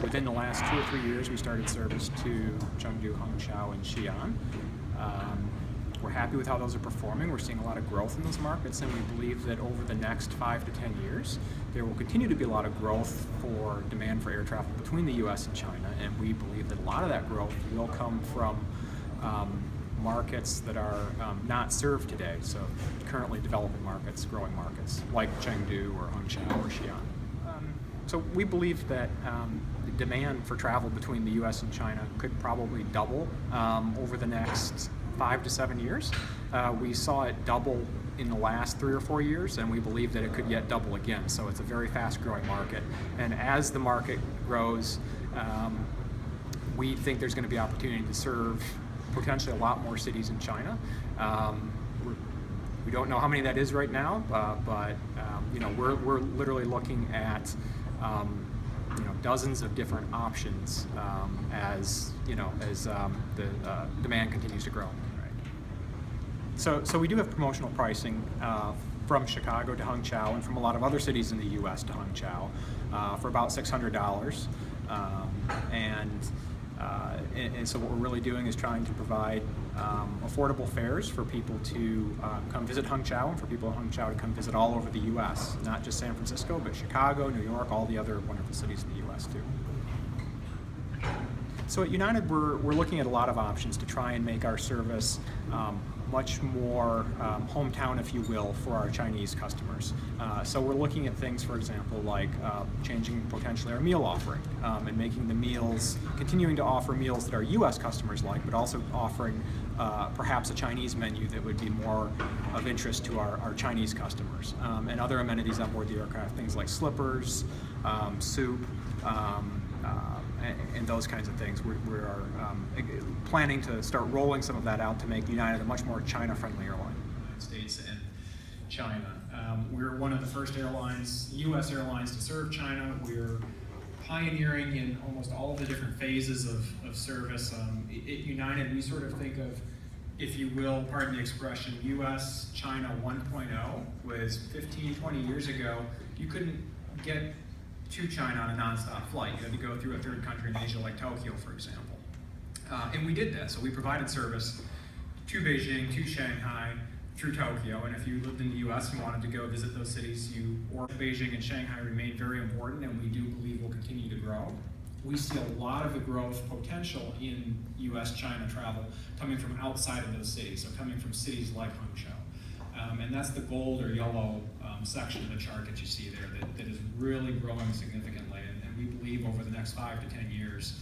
within the last 2 or 3 years, we started service to Chengdu, Hangzhou, and Xi'an. We're happy with how those are performing. We're seeing a lot of growth in those markets, and we believe that over the next 5 to 10 years, there will continue to be a lot of growth for demand for air travel between the US and China, and we believe that a lot of that growth will come from markets that are not served today, so currently developing markets, growing markets, like Chengdu or Hangzhou or Xi'an. So we believe that the demand for travel between the US and China could probably double over the next 5 to 7 years. We saw it double in the last 3 or 4 years, and we believe that it could yet double again. So it's a very fast-growing market. And as the market grows, we think there's going to be opportunity to serve potentially a lot more cities in China. We don't know how many that is right now, but we're literally looking at dozens of different options as the demand continues to grow. So we do have promotional pricing from Chicago to Hangzhou and from a lot of other cities in the U.S. to Hangzhou for about $600. And so what we're really doing is trying to provide affordable fares for people to come visit Hangzhou, and for people in Hangzhou to come visit all over the U.S., not just San Francisco, but Chicago, New York, all the other wonderful cities in the U.S. too. So at United, we're looking at a lot of options to try and make our service much more hometown, if you will, for our Chinese customers. So we're looking at things, for example, like changing potentially our meal offering and making the meals, continuing to offer meals that our U.S. customers like, but also offering perhaps a Chinese menu that would be more of interest to our Chinese customers. And other amenities on board the aircraft, things like slippers, soup, and those kinds of things. We are planning to start rolling some of that out to make United a much more China-friendly airline. United States and China. We're one of the first airlines, U.S. airlines, to serve China. We're pioneering in almost all of the different phases of service. At United, we sort of think of, if you will, pardon the expression, U.S. China 1.0 was 15, 20 years ago. You couldn't get to China on a nonstop flight. You had to go through a third country in Asia like Tokyo, for example. And we did that. So we provided service to Beijing, to Shanghai, through Tokyo. And if you lived in the US and wanted to go visit those cities, Beijing and Shanghai remain very important, and we do believe will continue to grow. We see a lot of the growth potential in US-China travel coming from outside of those cities, so coming from cities like Hangzhou. And that's the gold or yellow section of the chart that you see there that is really growing significantly. And we believe over the next 5 to 10 years,